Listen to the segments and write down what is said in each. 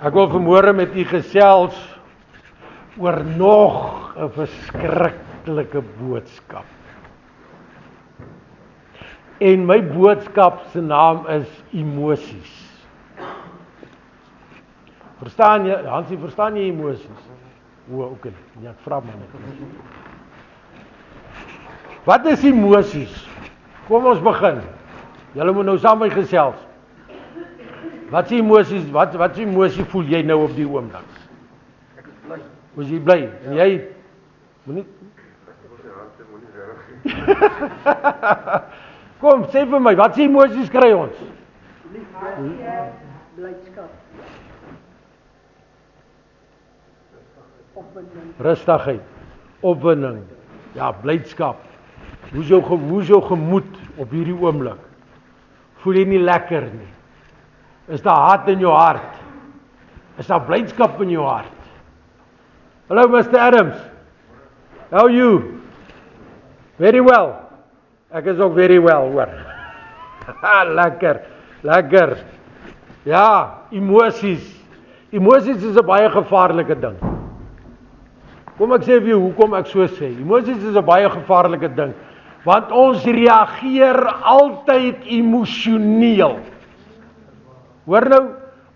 Ek wil vanmôre met u gesels oor nog 'n verskriklike boodskap. En my boodskap se naam is emosies. Verstaan jy, Hansie, verstaan jy emosies? Okay, ja, ek vra maar net. Wat is emosies? Kom ons begin. Julle moet nou saam met my gesels. Wat is emosies? Wat is emosie voel jy nou op die oomblik? Ek is bly. Is jy bly? En jy moenie Kom, sê vir my, wat is emosies kry ons? Liefde, blydskap. Opwinding. Rustigheid, opwinding, ja, blydskap. Hoe is jou gemoed op hierdie oomblik? Voel jy nie lekker nie? Is daar haat in jou hart? Is daar blydskap in jou hart? Hallo Mr. Adams. How are you? Very well. Ek is ook very well, hoor. Lekker. Ja, emosies. Emosies is 'n baie gevaarlike ding. Kom ek sê vir jou hoekom ek so sê. Emosies is 'n baie gevaarlike ding, want ons reageer altyd emosioneel. Hoor nou,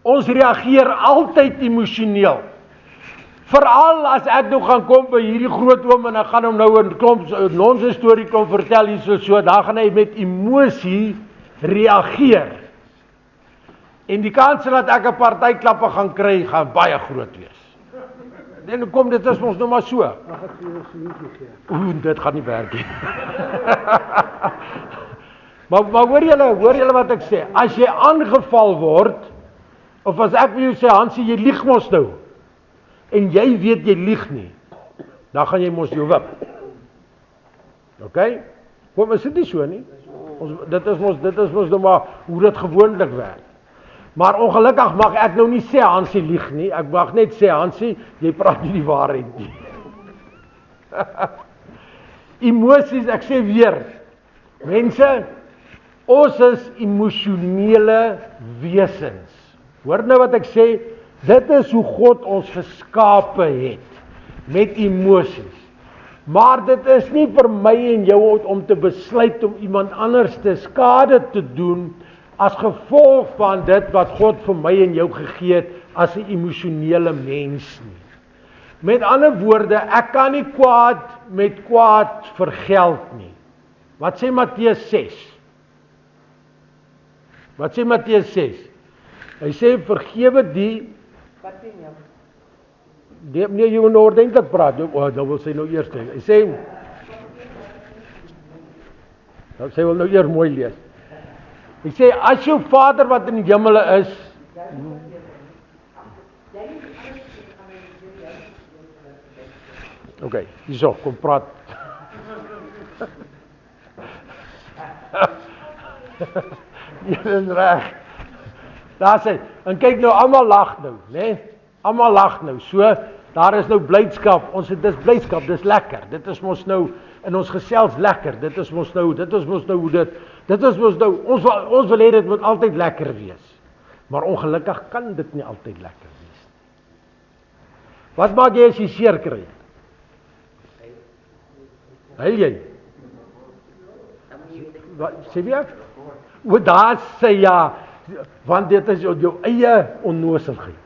ons reageer altyd emosioneel. Veral as ek nou gaan kom by hierdie groot oom en ek gaan hom nou 'n klomp nonsens storie kom vertel hier so, dan gaan hy met emosie reageer. En die kans dat ek 'n partyklappe gaan kry, gaan baie groot wees. En kom, dit is ons nou maar so. Mag ek vir jou 'n solusie gee? Dit gaan nie werk nie. Maar hoor julle wat ek sê? As jy aangeval word, of as ek vir jou sê, Hansie, jy lieg mos nou, en jy weet jy lieg nie, dan gaan jy mos jou wip. Okay? Kom, is dit nie so nie? Dit is mos nou maar hoe dit gewoonlik werk. Maar ongelukkig mag ek nou nie sê Hansie lieg nie, ek mag net sê Hansie, jy praat nie die waarheid nie. Emosies, ek sê weer, mense, ons is emosionele wesens. Hoor nou wat ek sê, dit is hoe God ons geskape het, met emosies. Maar dit is nie vir my en jou om te besluit om iemand anders te skade te doen, as gevolg van dit wat God vir my en jou gegee het, as 'n emosionele mens nie. Met ander woorde, ek kan nie kwaad met kwaad vergeld nie. Wat sê Matteus 6? Wat sê Matteus 6? Hy sê, vergewe die... Wat doen jy? Nee, jy moet nou ordentlik praat. Nou wil sy nou eers sê. Hy sê... Sy wil nou eers mooi lees. Hy sê, as jou Vader wat in die hemel is... Okay, hierso, kom praat. Jy is reg. Daar sê, en kyk nou, almal lag nou, né? Almal lag nou. So, daar is nou blydskap. Dis blydskap, dis lekker. Dit is mos nou in ons gesels lekker. Dit is mos nou hoe dit is mos nou ons wil hê dit moet altyd lekker wees. Maar ongelukkig kan dit nie altyd lekker wees nie. Wat maak jy as jy seer kry? Huil jy? Wat sê jy? Daar sê ja, want dit is jou eie onnoselheid.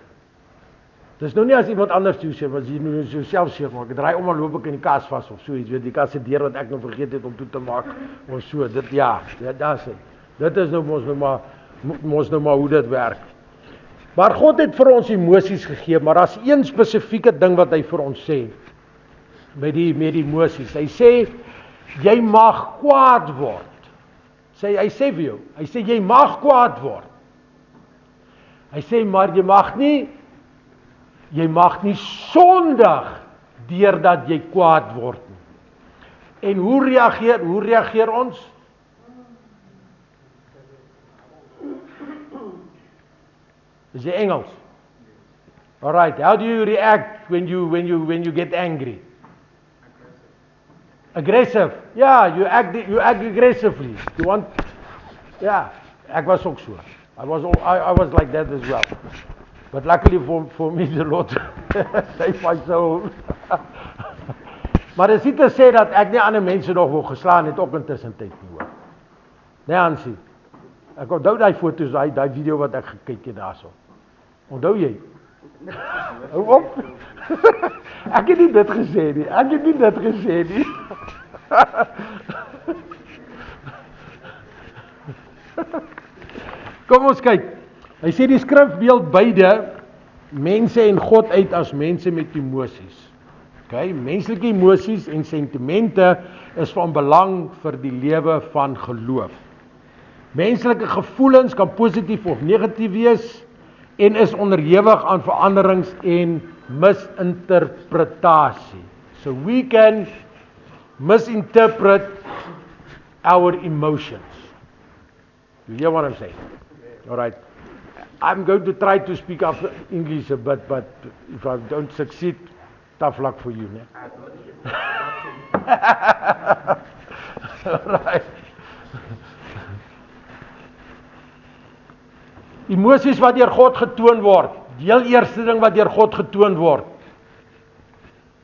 Dis nou nie as iemand anders toe sê, wat jy nou jouself seer maak. Ek draai om en loop ek in die kas vas of so iets, weet die kas se deur wat ek nou vergeet het om toe te maak of so. Dit ja, daar sê. Dit is nou mos nou maar hoe dit werk. Maar God het vir ons emosies gegee, maar daar's een spesifieke ding wat hy vir ons sê met die emosies. Hy sê jy mag kwaad word. Hy sê vir jou, hy sê jy mag kwaad word. Hy sê maar jy mag nie sondig deurdat jy kwaad word nie. En hoe reageer ons? Is jy Engels? Alright, how do you react when you get angry? Aggressive. Yeah, you act aggressively. You want, yeah, ek was ook so. I was like that as well. But luckily for me, the Lord saved my soul. Maar dit is nie te sê dat ek nie ander mense nog wil geslaan het ook intussen tyd nie hoor. Nee, Hansie. Ek onthou die foto's, die video wat ek gekyk het daarso. Onthou jy? Hou op. Ek het nie dit gesê nie. Kom ons kyk. Hy sê die skrif beeld beide mense en God uit as mense met emosies. Okay, menslike emosies en sentimente is van belang vir die lewe van geloof. Menslike gevoelens kan positief of negatief wees en is onderhewig aan veranderings en misinterpretasie. So we can misinterpret our emotions. You hear what I'm saying? All right. I'm going to try to speak up English a bit, but if I don't succeed, tough luck for you, né? Right. Emosies wat deur God getoon word. Die heel eerste ding wat deur God getoon word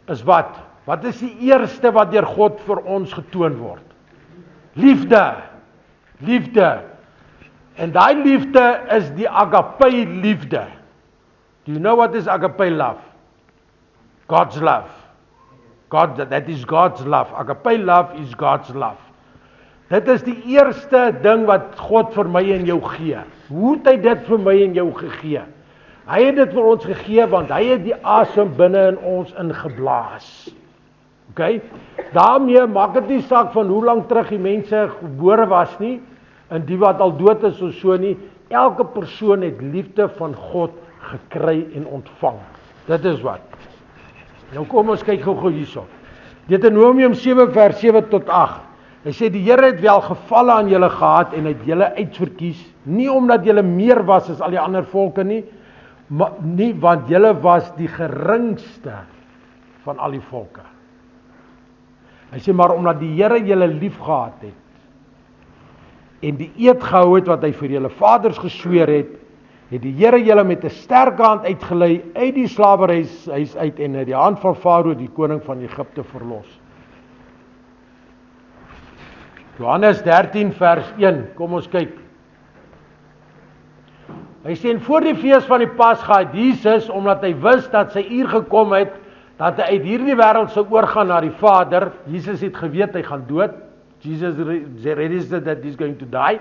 is wat? Wat is die eerste wat deur God vir ons getoon word? Liefde. Liefde. En daai liefde is die agape liefde. Do you know what is agape love? God's love. That is God's love. Agape love is God's love. Dit is die eerste ding wat God vir my en jou gee. Hoe het hy dit vir my en jou gegee? Hy het dit vir ons gegee want hy het die asem binne in ons ingeblaas. Okay? Daarmee maak dit nie saak van hoe lank terug die mense gebore was nie, en die wat al dood is of so nie. Elke persoon het liefde van God gekry en ontvang. Dit is wat. Nou kom ons kyk gou hierso. Deuteronomium 7 vers 7 tot 8. Hy sê die Here het wel gevalle aan julle gehad en het julle uitverkies, nie omdat julle meer was as al die ander volke nie, maar nie want julle was die geringste van al die volke. Hy sê maar omdat die Here julle lief gehad het en die eed gehou het wat hy vir julle vaders gesweer het die Here julle met 'n sterk hand uitgelei uit die slawerhuis uit en uit die hand van Farao die koning van Egipte verlos. Johannes 13 vers 1, kom ons kyk. Hy sê en voor die fees van die Pasga het Jesus, omdat hy wist dat sy uur gekom het, dat hy uit hierdie wêreld sou oorgaan na die Vader. Jesus het geweet hy gaan dood. Jesus registered that he's going to die.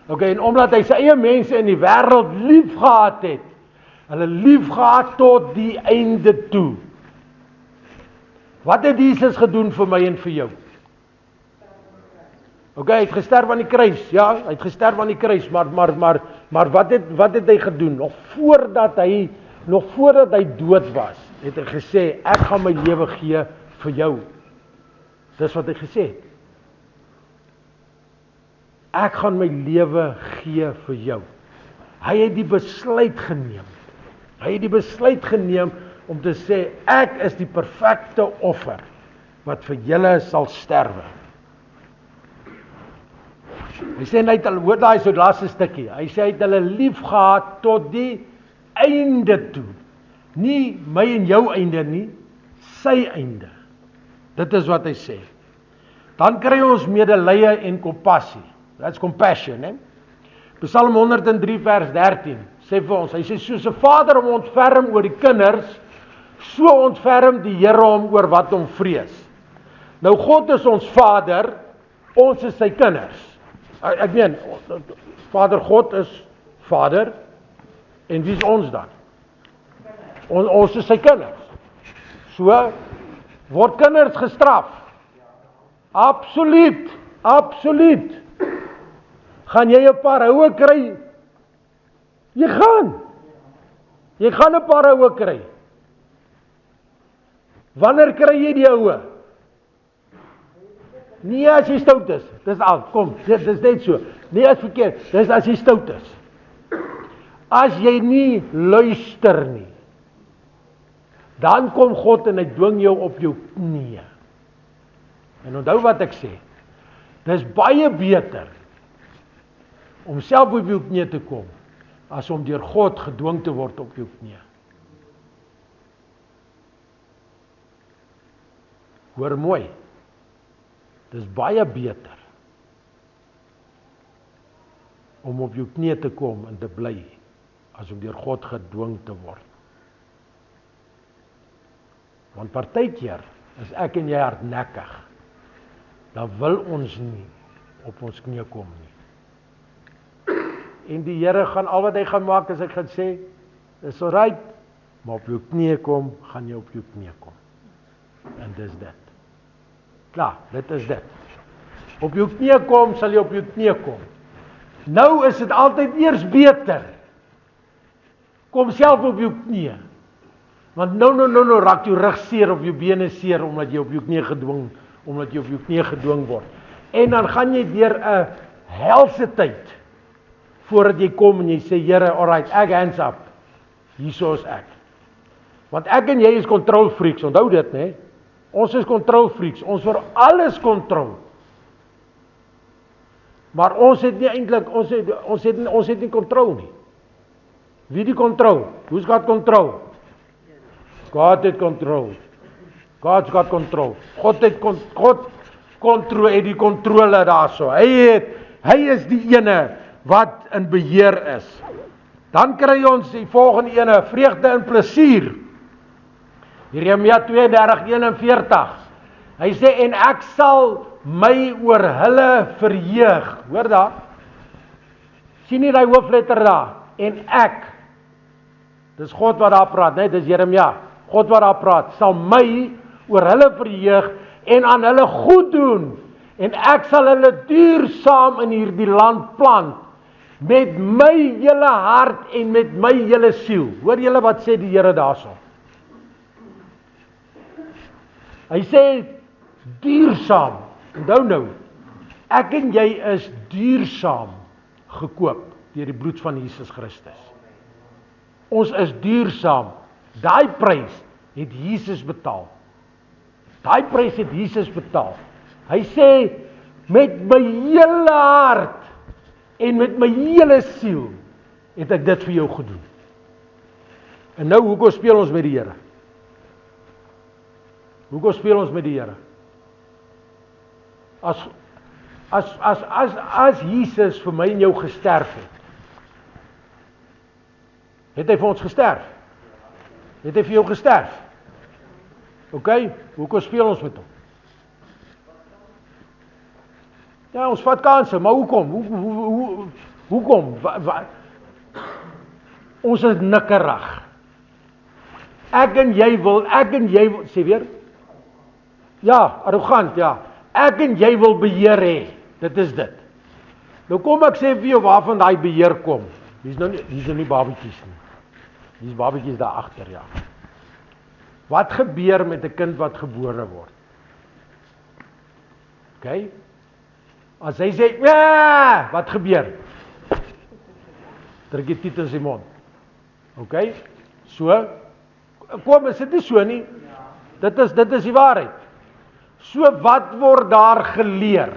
Okay, en omdat hy sy eie mense in die wêreld lief gehad het, hulle lief gehad tot die einde toe. Wat het Jesus gedoen vir my en vir jou? Okay, hy het gesterf aan die kruis, ja, hy het gesterf aan die kruis, maar wat het hy gedoen? Nog voordat hy dood was, het hy gesê, ek gaan my lewe gee vir jou. Dis wat hy gesê het. Ek gaan my lewe gee vir jou. Hy het die besluit geneem. Om te sê, ek is die perfekte offer wat vir julle sal sterwe. Hy sê net al hoor daai so laaste stukkie. Hy sê hy het hulle lief gehad tot die einde toe. Nie my en jou einde nie, sy einde. Dit is wat hy sê. Dan kry ons medelee en kompassie. That's compassion, né? Psalm 103 vers 13 sê vir ons, hy sê soos 'n vader hom ontferm oor die kinders, so ontferm die Here hom oor wat hom vrees. Nou God is ons Vader, ons is sy kinders. Ek meen, Vader God is Vader, en wie is ons dan? Ons is sy kinders. So, word kinders gestraf? Absoluut. Gaan jy 'n paar houe kry? Jy gaan 'n paar houe kry. Wanneer kry jy die houe? Nie as jy stout is. Dis al, kom, dis net so. Nie as verkeerd, dis as jy stout is. As jy nie luister nie, dan kom God en hy dwing jou op jou knieë. En onthou wat ek sê, dis baie beter om self op jou knieë te kom, as om deur God gedwing te word op jou knie. Hoor mooi, dis baie beter om op jou knie te kom en te bly, as om deur God gedwing te word. Want partykeer is ek en jy hardnekkig, dan wil ons nie op ons knie kom nie. En die Here gaan al wat hy gaan maak, as ek gaan sê, is alright, maar op jou knie kom, gaan jy op jou knie kom. En dis dit. Klaar, dit is dit. Op jou knie kom, sal jy op jou knie kom. Nou is dit altyd eers beter. Kom self op jou knie. Want nou raak jou rug seer of jou bene seer, omdat jy op jou knie gedwing word. En dan gaan jy deur 'n helse tyd, voordat jy kom en jy sê, Here, alright, ek hands up. Hierso is ek. Want ek en jy is control freaks, onthou dit, né? Ons is control freaks, ons vir alles kontrol. Maar ons het nie eintlik, ons het nie kontrol nie. Wie die kontrol? Who's got control? God het control. God's got control. God het die kontrole daarso. Hy is die ene wat in beheer is. Dan kry ons die volgende ene, vreugde en plesier. Jeremia 32:41. Hy sê, en ek sal my oor hulle verheug. Hoor daar? Sien nie die hoofletter daar? En ek. Dis God wat daar praat, né? Dis Jeremia. God wat daar praat, sal my oor hulle verheug en aan hulle goed doen. En ek sal hulle duursaam in hierdie land plant, met my hele hart en met my hele siel. Hoor julle wat sê die Here daarso? Hy sê, duursaam. Onthou nou, ek en jy is duursaam gekoop deur die bloed van Jesus Christus. Ons is duursaam. Daai prys het Jesus betaal. Daai prys het Jesus betaal. Hy sê, met my hele hart en met my hele siel het ek dit vir jou gedoen. En nou, hoekom speel ons met die Here? Hoekom speel ons met die Here? As Jesus vir my en jou gesterf het hy vir ons gesterf? Het hy vir jou gesterf? Ok, hoekom speel ons met hom? Ja, ons vat kanse, maar hoekom? Hoekom? Ons is nikkerig. Ek en jy wil, sê weer? Ja, arrogant, ja. Ek en jy wil beheer hê. Dit is dit. Nou kom ek sê vir jou waarvan daai beheer kom. Dis nou nie babetjies nie. Dis babetjies daar agter, ja. Wat gebeur met 'n kind wat gebore word? OK? As hy sê, "Ja!" Wat gebeur? Druk jy dit in sy mond. OK? So, kom, is dit nie so nie? Dit is die waarheid. So wat word daar geleer?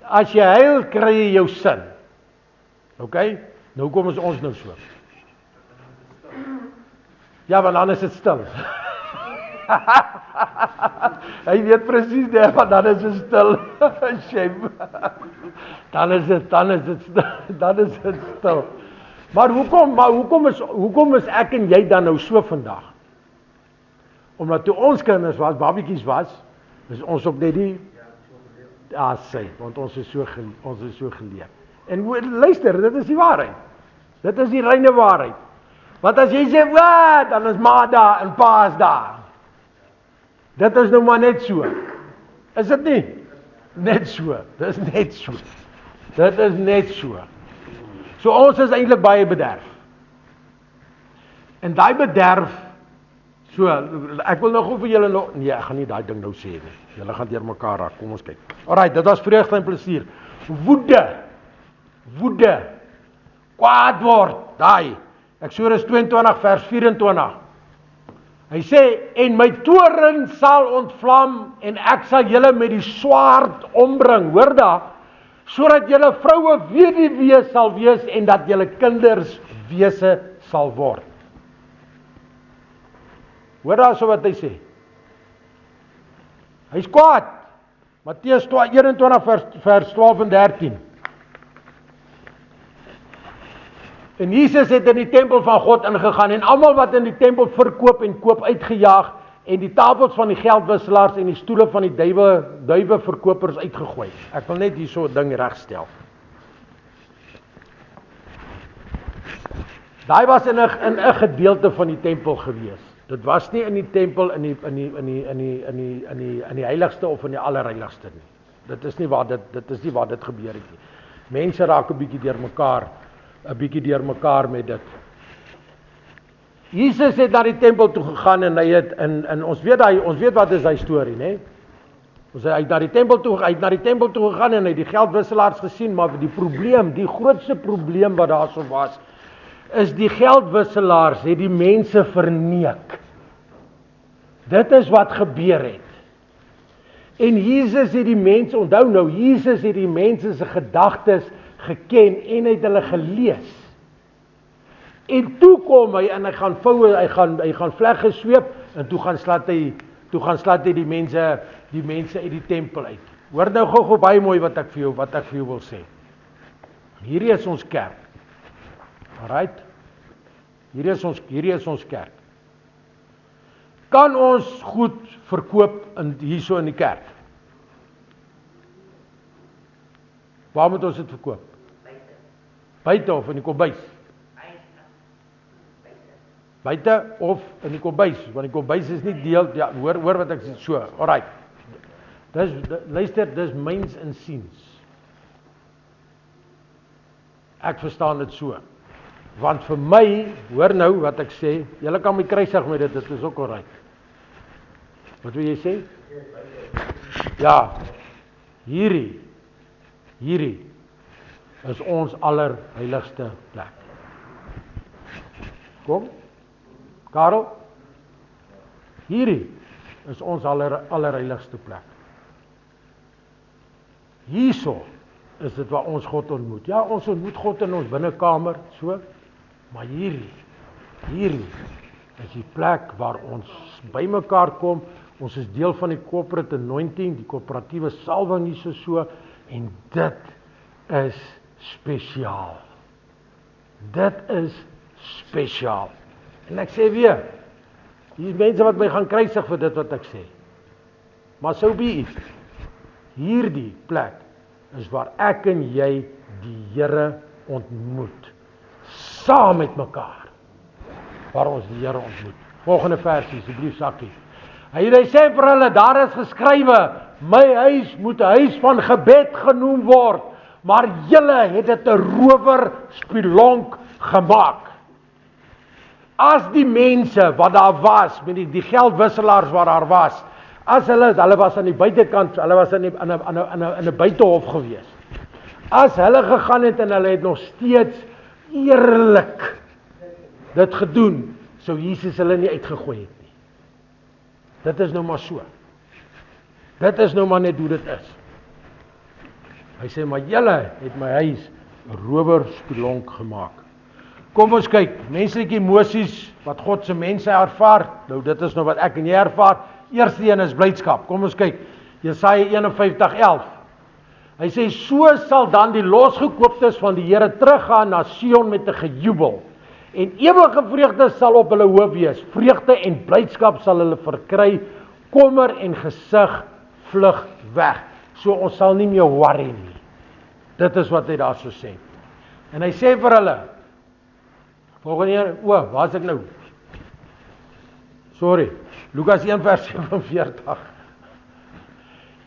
As jy huil, kry jy jou sin. OK? Nou kom ons nou so. Ja, want dan is dit stil. Hy weet presies dit, want dan is dit stil. Shame. Dan is dit stil. Maar hoekom is ek en jy dan nou so vandag? Omdat toe ons kinders was, babetjies was, is ons op net die sê, want ons is so geleer. En luister, dit is die waarheid. Dit is die reine waarheid. Want as jy sê, "Wat?" dan is ma daar en pa is daar. Dit is nou maar net so. Is dit nie? Net so. Dit is net so. Dit is net so. So ons is eintlik baie bederf. En daai bederf, so, ek wil nou gou vir julle nog, nee, ek gaan nie daai ding nou sê nie. Julle gaan deur mekaar raak, kom ons kyk. Alright, dit was vreugde en plesier. Woede, kwaad word, daai. Eksodus 22 vers 24. Hy sê, en my toorn sal ontvlam en ek sal julle met die swaard ombring. Hoor daar, sodat julle vroue weduwee sal wees en dat julle kinders wese sal word. Hoor daar so wat hy sê. Hy is kwaad. Matteus 21 vers 12 en 13. En Jesus het in die tempel van God ingegaan en almal wat in die tempel verkoop en koop uitgejaag en die tafels van die geldwisselaars en die stoele van die duiwe verkopers uitgegooi. Ek wil net hier so 'n ding regstel. Daai was in 'n gedeelte van die tempel gewees. Dit was nie in die tempel in die heiligste of in die allerheiligste nie. Dit is nie waar dit gebeur het nie. Mense raak 'n bietjie deurmekaar met dit. Jesus het na die tempel toe gegaan en hy het en ons weet wat is hy storie, né? Hy het na die tempel toe gegaan en hy het die geldwisselaars gesien, maar die grootste probleem wat daar so was, is die geldwisselaars het die mense verneek. Dit is wat gebeur het. En Jesus het die mense, onthou nou, Jesus het die mense se gedagtes geken en het hulle gelees. En toe kom hy en hy gaan vlegge sweep en toe gaan slat hy die mense uit die tempel uit. Hoor nou gou baie mooi wat ek vir jou wil sê. Hierdie is ons kerk. Alright? Hierdie is ons kerk. Kan ons goed verkoop hierso in die kerk? Waar moet ons dit verkoop? Buite of in die kombuis? Buite of in die kombuis, want die kombuis is nie deel, ja, hoor wat ek sê, so, alright. Luister, dis myns en siens. Ek verstaan dit so. Want vir my, hoor nou wat ek sê, julle kan my kruisig met dit is ook alright. Wat wil jy sê? Ja, hierdie is ons allerheiligste plek. Kom, Karel, hierdie is ons allerheiligste plek. Hierso is dit waar ons God ontmoet. Ja, ons ontmoet God in ons binnekamer, so, maar hierdie is die plek waar ons bymekaar kom. Ons is deel van die corporate anointing, die korporatiewe salwing hierso so, en dit is spesiaal. Dit is spesiaal. En ek sê weer, hier is mense wat my gaan kruisig vir dit wat ek sê. Maar so be it. Hierdie plek is waar ek en jy die Here ontmoet. Saam met mekaar. Waar ons die Here ontmoet. Volgende versie, asseblief Sakkie. Hy sê vir hulle, daar is geskrywe, my huis moet 'n huis van gebed genoem word, maar julle het dit 'n rowerspelonk gemaak. As die mense wat daar was, met die geldwisselaars wat daar was, as hulle was aan die buitekant, hulle was in 'n buitehof gewees. As hulle gegaan het en hulle het nog steeds eerlik dit gedoen, sou Jesus hulle nie uitgegooi het nie. Dit is nou maar so. Dit is nou maar net hoe dit is. Hy sê, maar julle het my huis 'n rowerspelonk gemaak. Kom ons kyk, menslike emosies wat God se mense ervaar. Nou dit is nou wat ek en jy ervaar. Eerste een is blydskap. Kom ons kyk. Jesaja 51:11. Hy sê, so sal dan die losgekooptes van die Here teruggaan na Sion met 'n gejubel. En ewige vreugde sal op hulle hoof wees. Vreugde en blydskap sal hulle verkry. Kommer en gesig vlug weg. So ons sal nie meer worry nie. Dit is wat hy daar so sê. En hy sê vir hulle, volgende jaar, waar is ek nou? Sorry, Lukas 1 vers 47.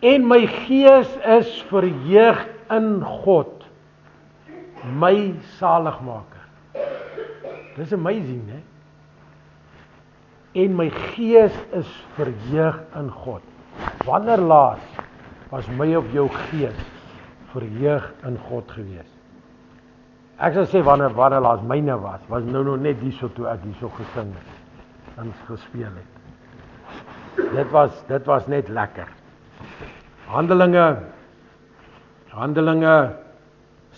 En my gees is verheug in God, my saligmaker. Dis amazing, né? En my gees is verheug in God. Wanneer laas was my of jou gees verheug in God gewees? Ek sal sê wanneer laas myne was nou net hierso toe ek hierso gesing het en gespeel het. Dit was net lekker. Handelinge Handelinge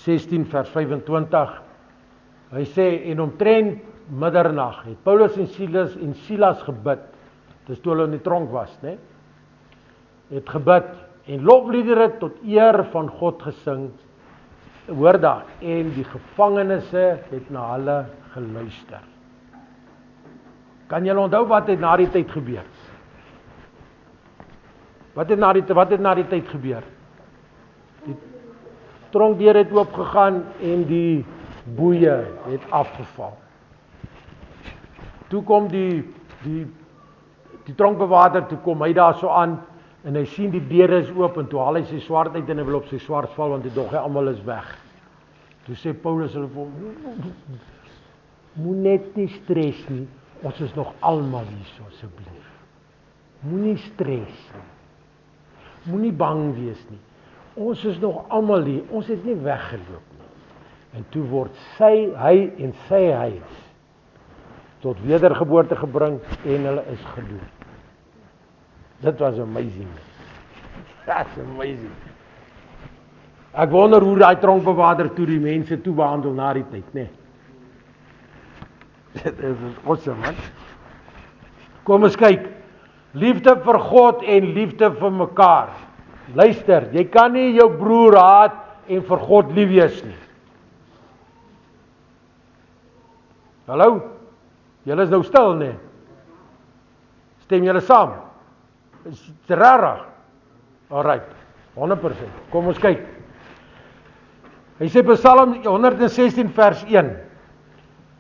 16 vers 25. Hy sê, en omtrent middernag het Paulus en Silas gebid. Dis toe hulle in die tronk was, né? Het gebid en lofliedere tot eer van God gesing. Hoor daar, en die gevangenisse het na hulle geluister. Kan julle onthou wat het na die tyd gebeur? Wat het na die tyd gebeur? Die tronkdeur het oopgegaan en die boeie het afgeval. Toe kom die tronkbewaarder, toe kom hy daar so aan en hy sien die deure is oop en toe haal hy sy swaard uit en hy wil op sy swaard val want hy dog hy almal is weg. Toe sê Paulus hulle vir hom, moet net nie stres nie, ons is nog almal hier asseblief. Moenie stres nie. Moenie bang wees nie. Ons is nog almal hier, ons het nie weggeloop nie. En toe word hy en sy huis tot wedergeboorte gebring en hulle is gedoop. Dit was amazing. That's amazing. Ek wonder hoe daai tronkbewaarder toe die mense toe behandel na die tyd, né? Dit is awesome, man. Kom ons kyk. Liefde vir God en liefde vir mekaar. Luister, jy kan nie jou broer haat en vir God lief wees nie. Hallo? Julle is nou stil, né? Stem julle saam? Is dit rarig? Alright, 100%. Kom ons kyk. Hy sê Psalm 116 vers 1.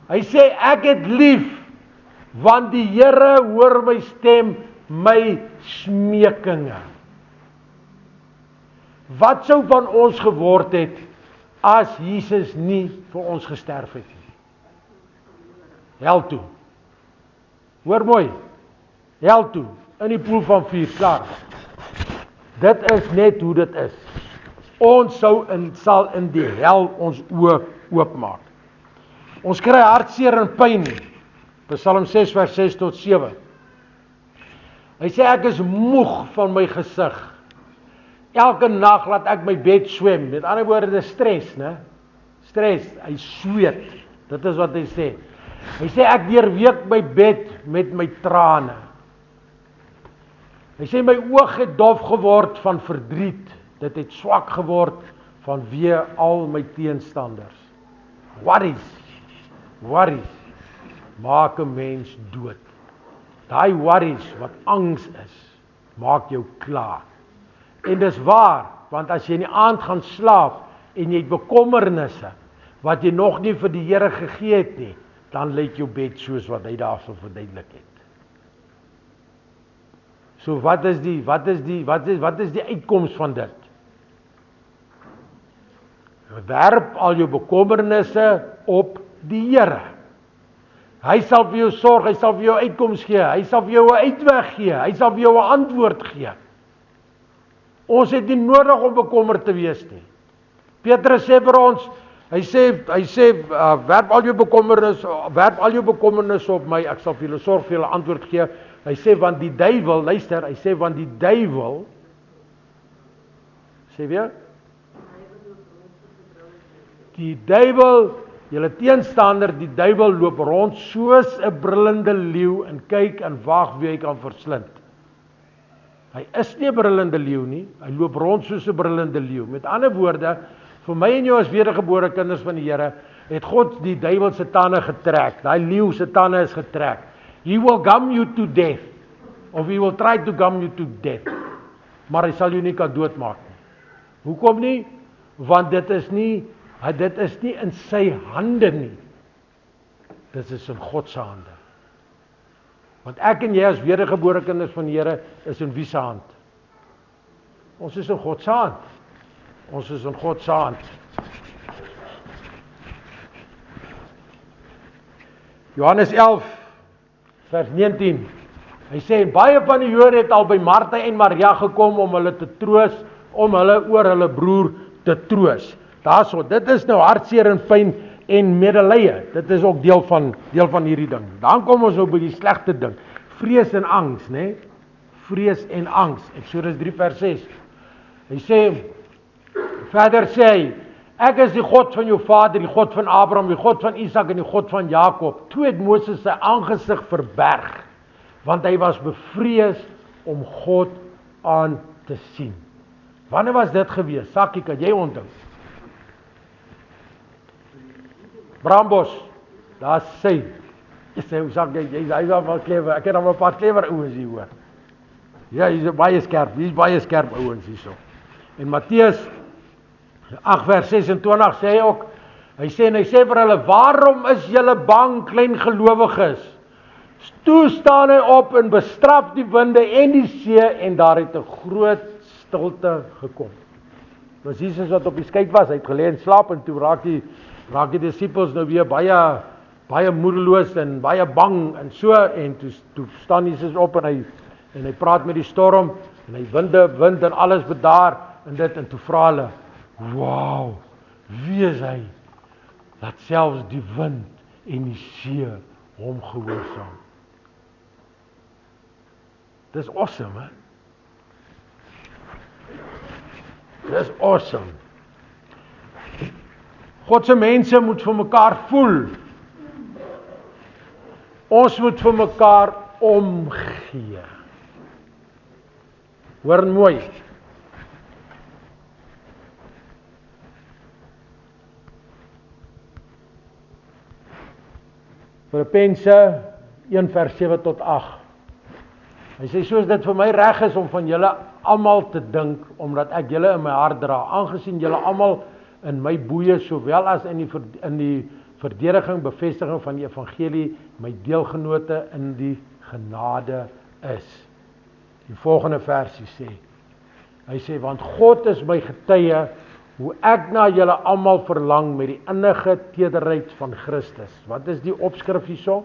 Hy sê ek het lief, want die Here hoor my stem, my smekinge. Wat sou van ons geword het as Jesus nie vir ons gesterf het nie? Hel toe. Hoor mooi. Hel toe, in die poel van vuur, klaar. Dit is net hoe dit is. Ons sal in die hel ons oë oopmaak. Ons kry hartseer en pyn. Psalm 6 vers 6 tot 7. Hy sê ek is moeg van my gesig. Elke nag laat ek my bed swem. Met ander woorde, dis stres, né? Stres, hy sweet. Dit is wat hy sê. Hy sê ek deurweek my bed met my trane. Hy sê my oog het dof geword van verdriet. Dit het swak geword vanweë al my teenstanders. Worries maak 'n mens dood. Daai worries wat angs is, maak jou klaar. En dis waar, want as jy in die aand gaan slaap en jy het bekommernisse wat jy nog nie vir die Here gegee het nie, dan lyk jou bed soos wat hy daarso verduidelik het. So wat is die uitkoms van dit? Werp al jou bekommernisse op die Here. Hy sal vir jou sorg, hy sal vir jou uitkoms gee, hy sal vir jou 'n uitweg gee, hy sal vir jou 'n antwoord gee. Ons het nie nodig om bekommerd te wees nie. Petrus sê vir ons, hy sê werp al jou bekommernisse op my, ek sal vir julle sorg, vir julle antwoord gee. Hy sê want die duiwel, luister, hy sê want die duiwel, sê weer? Die duiwel, julle teenstander, die duiwel loop rond soos 'n brullende leeu en kyk en wag wie hy kan verslind. Hy is nie 'n brullende leeu nie, hy loop rond soos 'n brullende leeu. Met ander woorde, vir my en jou as wedergebore kinders van die Here, het God die duiwel se tande getrek. Daai leeu se tande is getrek. He will gum you to death, of he will try to gum you to death. Maar hy sal jou nie kan doodmaak nie. Hoekom nie? Want dit is nie in sy hande nie. Dit is in God se hande. Want ek en jy as wedergebore kinders van die Here is in wie se hand? Ons is in God se hand. Ons is in God se hand. Johannes 11 vers 19. Hy sê baie van die Jode het al by Martha en Maria gekom om hulle te troos, om hulle oor hulle broer te troos. Daarso, dit is nou hartseer en pyn en medelee. Dit is ook deel van hierdie ding. Dan kom ons nou by die slegte ding. Vrees en angs, né? Vrees en angs. Eksodus 3 vers 6. Hy sê Verder sê hy, ek is die God van jou vader, die God van Abraham, die God van Isak en die God van Jakob. Toe het Moses sy aangesig verberg, want hy was bevrees om God aan te sien. Wanneer was dit gewees? Sakkie, kan jy onthou? Brambos, daar sê, hoe sê hy is al clever, ek het al 'n paar clever ouens hier hoor. Ja, hy is baie skerp ouens hierso. En Matteus 8 vers 26 sê hy ook, hy sê vir hulle, waarom is julle bang, klein gelowiges? Toe staan hy op en bestraf die winde en die see en daar het 'n groot stilte gekom. Was Jesus wat op die skei was, hy het gelê en slaap en toe raak die disippels nou weer baie moedeloos en baie bang en so en toe staan Jesus op en hy praat met die storm en hy wind en alles bedaar en toe vra hulle, wow, wie is hy? Dat selfs die wind en die see hom gehoorsaam. Dis awesome, hè? Dis awesome. God se mense moet vir mekaar voel. Ons moet vir mekaar omgee. Hoor mooi. Filippense 1 vers 7 tot 8. Hy sê, soos dit vir my reg is om van julle almal te dink, omdat ek julle in my hart dra, aangesien julle almal in my boeye, sowel as in die verdediging, bevestiging van die evangelie, my deelgenote in die genade is. Die volgende versie sê, hy sê, want God is my getuie, hoe ek na julle almal verlang met die innige tederheid van Christus. Wat is die opskrif hierso?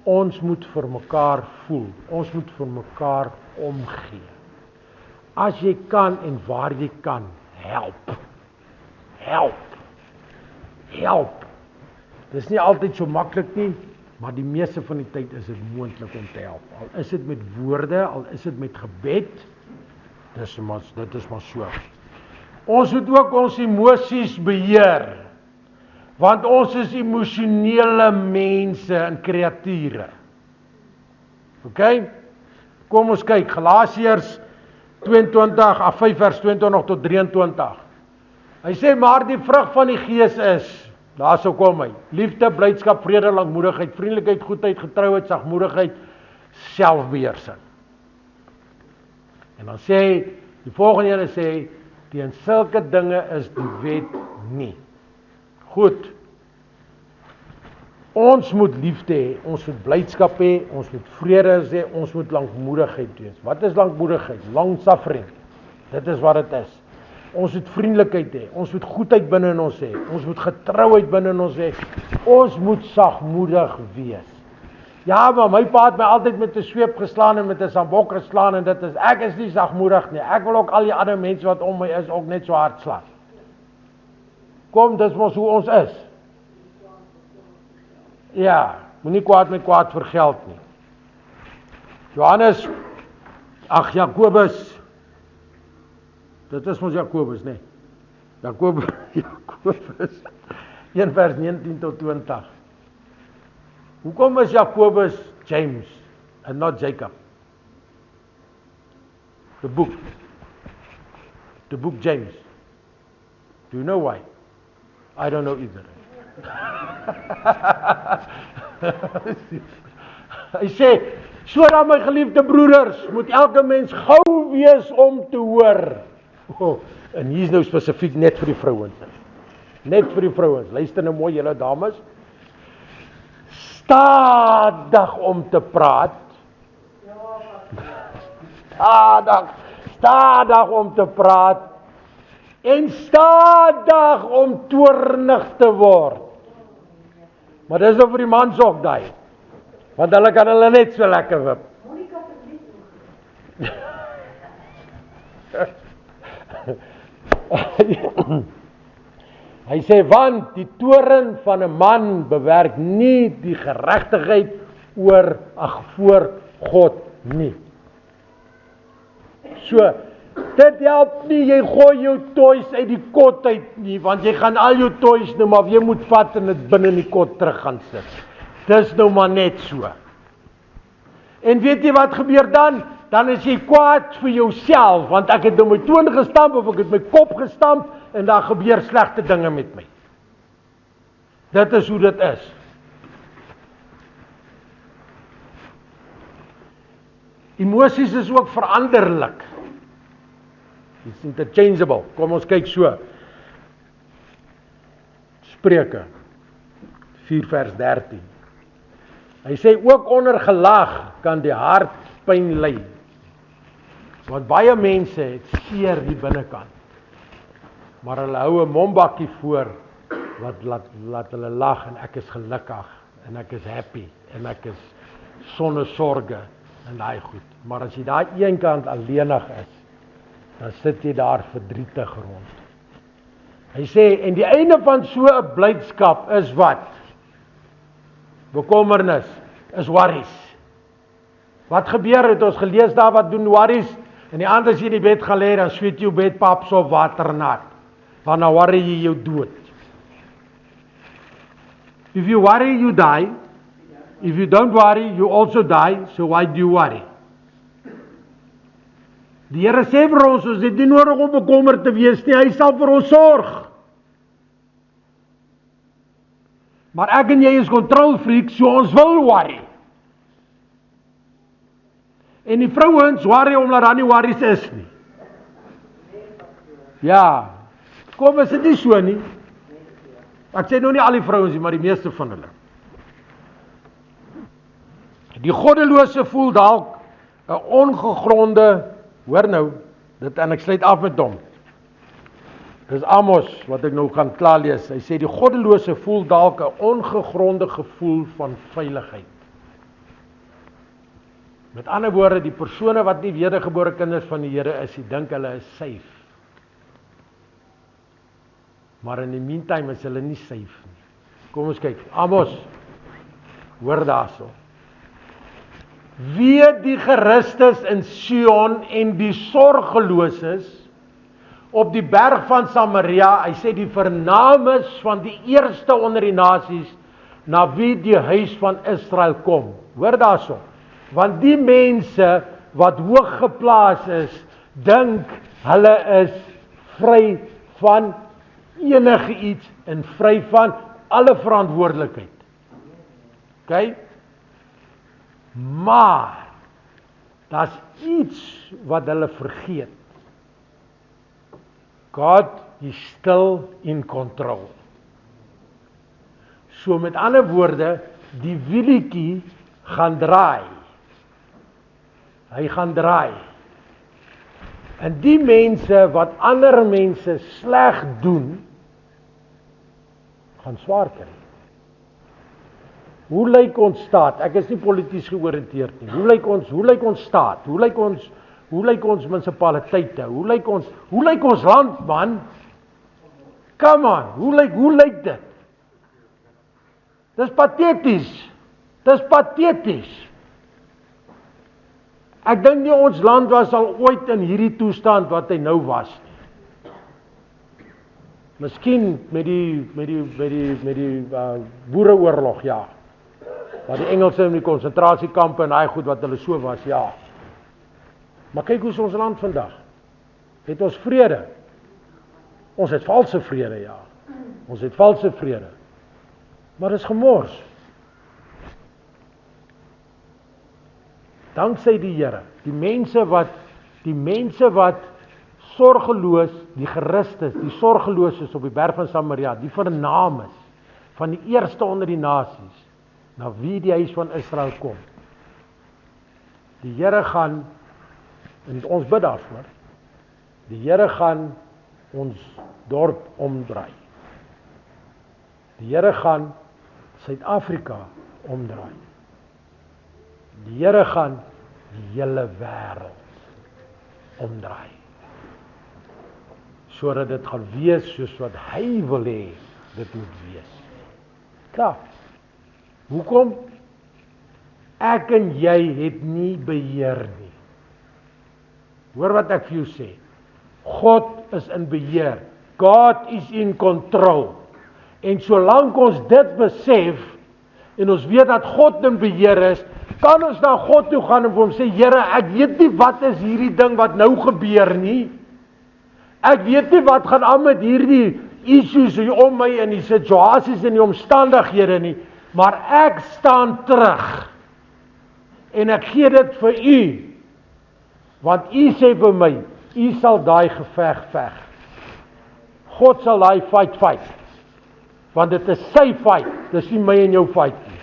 Ons moet vir mekaar voel, ons moet vir mekaar omgee. As jy kan en waar jy kan, help. Dis nie altyd so maklik nie, maar die meeste van die tyd is dit moontlik om te help. Al is dit met woorde, al is dit met gebed, dit is maar so. Ons moet ook ons emosies beheer, want ons is emosionele mense en kreature. OK? Kom ons kyk, Galasiërs 5 vers 22 tot 23. Hy sê, maar die vrug van die Gees is, daar sou kom hy, liefde, blydskap, vrede, lankmoedigheid, vriendelikheid, goedheid, getrouheid, sagmoedigheid, selfbeheersing. En dan sê hy, die volgende ene sê hy, teen sulke dinge is die wet nie. Goed, ons moet liefde hê, ons moet blydskap hê, ons moet vrede hê, ons moet lankmoedigheid wees. Wat is lankmoedigheid? Long suffering. Dit is wat dit is. Ons moet vriendelikheid hê, ons moet goedheid binne in ons hê, ons moet getrouheid binne in ons hê, ons moet sagmoedig wees. Ja, maar my pa het my altyd met 'n sweep geslaan en met 'n sambok geslaan en ek is nie sagmoedig nie. Ek wil ook al die ander mense wat om my is ook net so hard slaan. Kom, dis mos hoe ons is. Ja, moenie kwaad met kwaad vergeld nie. Jakobus, dit is mos Jakobus, nee. Jakobus 1 vers 19 tot 20. Hoekom is Jakobus James and not Jacob? The book James. Do you know why? I don't know either. Hy sê, sodat my geliefde broeders, moet elke mens gou wees om te hoor. En hier is nou spesifiek net vir die vrouens. Net vir die vrouens. Luister nou mooi julle dames. Stadig om te praat. Stadig om te praat. En stadig om toornig te word. Maar dis nou vir die mans ook daai. Want hulle kan hulle net so lekker wip. Hy sê, want die toorn van 'n man bewerk nie die geregtigheid voor God nie. So, Dit help nie, jy gooi jou toys uit die kot uit nie, want jy gaan al jou toys nou maar weer moet vat en dit binne in die kot terug gaan sit. Dis nou maar net so. En weet jy wat gebeur dan? Dan is jy kwaad vir jouself, want ek het nou my toon gestamp of ek het my kop gestamp en daar gebeur slegte dinge met my. Dit is hoe dit is. Emosies is ook veranderlik. It's interchangeable. Kom ons kyk so. Spreuke 4 vers 13. Hy sê ook onder gelag kan die hart pyn ly. Want baie mense het seer hier binnekant. Maar hulle hou 'n mombakkie voor wat laat hulle lag en ek is gelukkig en ek is happy en ek is sonder sorge en daai goed. Maar as jy daai een kant alleenig is, dan sit jy daar verdrietig rond. Hy sê, en die einde van so 'n blydskap is wat? Bekommernis, is worries. Wat gebeur het ons gelees daar, wat doen worries? En die aand as jy in die bed gaan lê, dan sweet jou bedpap so waternat. Want dan worry jy jou dood. If you worry, you die. If you don't worry, you also die. So why do you worry? Die Here sê vir ons het nie nodig om bekommerd te wees nie, hy sal vir ons sorg. Maar ek en jy is control freaks, so ons wil worry. En die vrouens worry omdat daar nie worries is nie. Ja, kom is dit nie so nie. Ek sê nou nie al die vrouens nie, maar die meeste van hulle. Die goddelose voel dalk 'n ongegronde, hoor nou, dit en ek sluit af met hom. Dis Amos wat ek nou gaan klaar lees. Hy sê die goddelose voel dalk 'n ongegronde gevoel van veiligheid. Met ander woorde, die persone wat nie wedergebore kinders van die Here is, die dink hulle is safe. Maar in die meantime is hulle nie safe nie. Kom ons kyk, Amos, hoor daarso. Wee die gerustes in Sion en die sorgeloses op die berg van Samaria, hy sê die vernames van die eerste onder die nasies, na wie die huis van Israel kom. Hoor daarso, want die mense wat hoog geplaas is, dink hulle is vry van enige iets en vry van alle verantwoordelikheid. OK? Maar daar's iets wat hulle vergeet. God is still in control. So met ander woorde, die wielietjie gaan draai. Hy gaan draai. En die mense wat ander mense sleg doen, gaan swaar kry. Hoe lyk ons staat? Ek is nie polities georiënteerd nie. Hoe lyk ons staat? Hoe lyk ons munisipaliteite? Hoe lyk ons land, man? Come on, hoe lyk dit? Dis pateties. Dis pateties. Ek dink nie ons land was al ooit in hierdie toestand wat hy nou was nie. Miskien met die boereoorlog, ja. Wat die Engelse in die konsentrasiekampe en daai goed wat hulle so was, ja. Maar kyk hoe is ons land vandag. Het ons vrede? Ons het valse vrede, ja. Ons het valse vrede. Maar dit is gemors. Danksy die Here, die mense wat sorgeloos, die gerustes, die sorgeloses op die berg van Samaria, die vernames van die eerste onder die nasies, na wie die huis van Israel kom. Die Here gaan, en ons bid daarvoor, die Here gaan ons dorp omdraai. Die Here gaan Suid-Afrika omdraai. Die Here gaan die hele wêreld omdraai. Sodat dit gaan wees soos wat hy wil hê dit moet wees. Klaar. Hoekom? Ek en jy het nie beheer nie. Hoor wat ek vir jou sê. God is in beheer. God is in control. En solank ons dit besef, en ons weet dat God in beheer is, kan ons na God toe gaan en vir hom sê, Here, ek weet nie wat is hierdie ding wat nou gebeur nie. Ek weet nie wat gaan aan met hierdie issues hier om my in die situasies en die omstandighede nie, maar ek staan terug. En ek gee dit vir u, want u sê vir my, u sal daai geveg veg. God sal daai fight, want dit is sy fight, dis nie my en jou fight nie.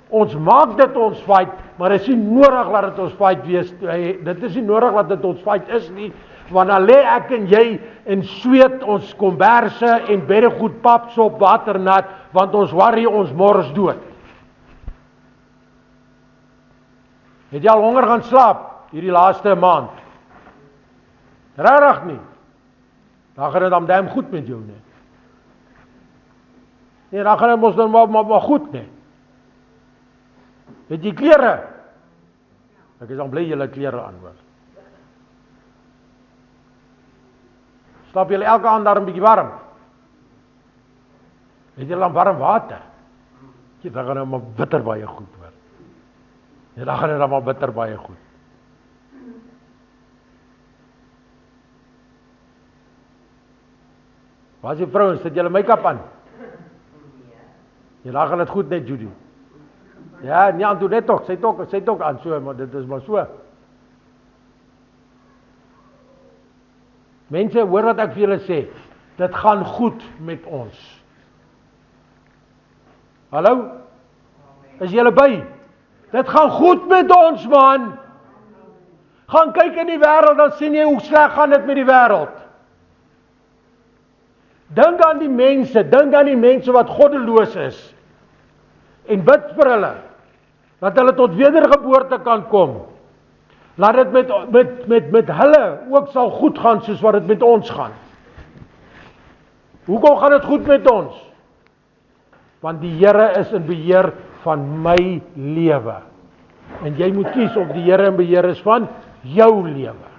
Ons maak dit ons fight, maar dit is nie nodig dat dit ons fight wees, dit is nie nodig dat dit ons fight is nie, want dan lê ek en jy en sweet ons komberse en beddegoed papsop waternat, want ons worry ons mors dood. Het jy al honger gaan slaap hierdie laaste maand? Regtig nie. Dan gaan dit dan damn goed met jou nie. Nee, dan gaan dit mos dan maar goed nie. Het jy klere? Ek is dan bly julle klere aan hoor. Slaap julle elke aand daar 'n bietjie warm? Het julle dan warm water? Jy dan gaan dit maar bitter baie goed hoor. Ja, dan gaan dit dan maar bitter baie goed. Waar is die vrouens? Sit julle make-up aan? Ja, dan gaan dit goed net, Judy. Ja, nie aan toe net toch, sy het ook aan so, maar dit is maar so. Mense, hoor wat ek vir julle sê, dit gaan goed met ons. Hallo? Is julle by? Dit gaan goed met ons, man. Gaan kyk in die wêreld, dan sien jy hoe sleg gaan dit met die wêreld. Dink aan die mense wat goddeloos is. En bid vir hulle, dat hulle tot wedergeboorte kan kom. Laat dit met hulle ook sal goed gaan, soos wat dit met ons gaan. Hoekom gaan dit goed met ons? Want die Here is in beheer van my lewe. En jy moet kies of die Here in beheer is van jou lewe.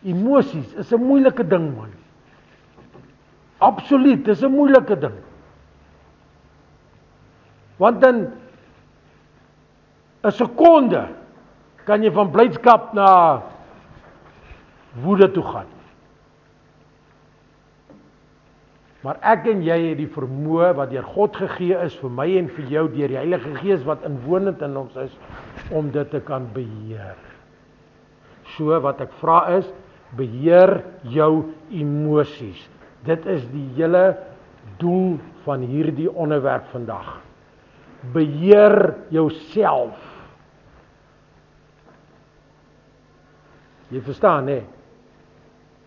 Emosies is 'n moeilike ding, man. Absoluut, dis 'n moeilike ding. Want in 'n sekonde kan jy van blydskap na woede toe gaan. Maar ek en jy het die vermoë wat deur God gegee is vir my en vir jou deur die Heilige Gees wat inwonend in ons is, om dit te kan beheer. So wat ek vra is, beheer jou emosies. Dit is die hele doel van hierdie onderwerp vandag. Beheer jouself. Jy verstaan, hè?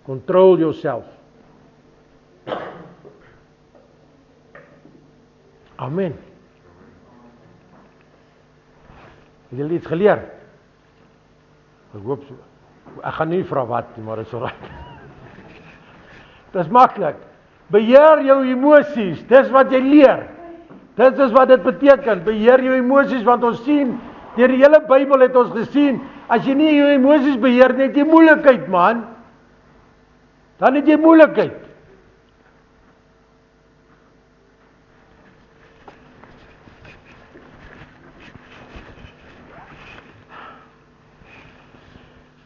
Control yourself. Amen. Het julle iets geleer? Ek hoop so. Ek gaan nie vra wat nie, maar dit is alright. Dit is maklik. Beheer jou emosies, dis wat jy leer. Dit is wat dit beteken, beheer jou emosies, want ons sien, deur die hele Bybel het ons gesien, as jy nie jou emosies beheer nie, het jy moeilikheid, man. Dan het jy moeilikheid.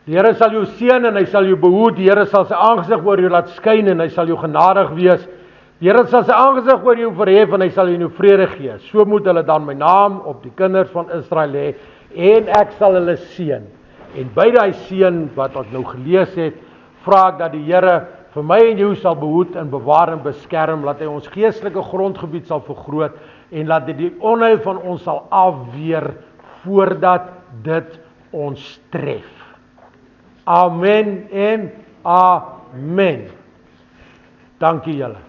Die Here sal jou seën en hy sal jou behoed, die Here sal sy aangesig oor jou laat skyn en hy sal jou genadig wees. Die Here sal sy aangesig oor jou verhef en hy sal jou vrede gee. So moet hulle dan my naam op die kinders van Israel hê en ek sal hulle seën. En by daai seën wat ons nou gelees het, vra ek dat die Here vir my en jou sal behoed en bewaar en beskerm, laat hy ons geestelike grondgebied sal vergroot en laat dit die onheil van ons sal afweer voordat dit ons tref. Amen en amen. Dankie julle.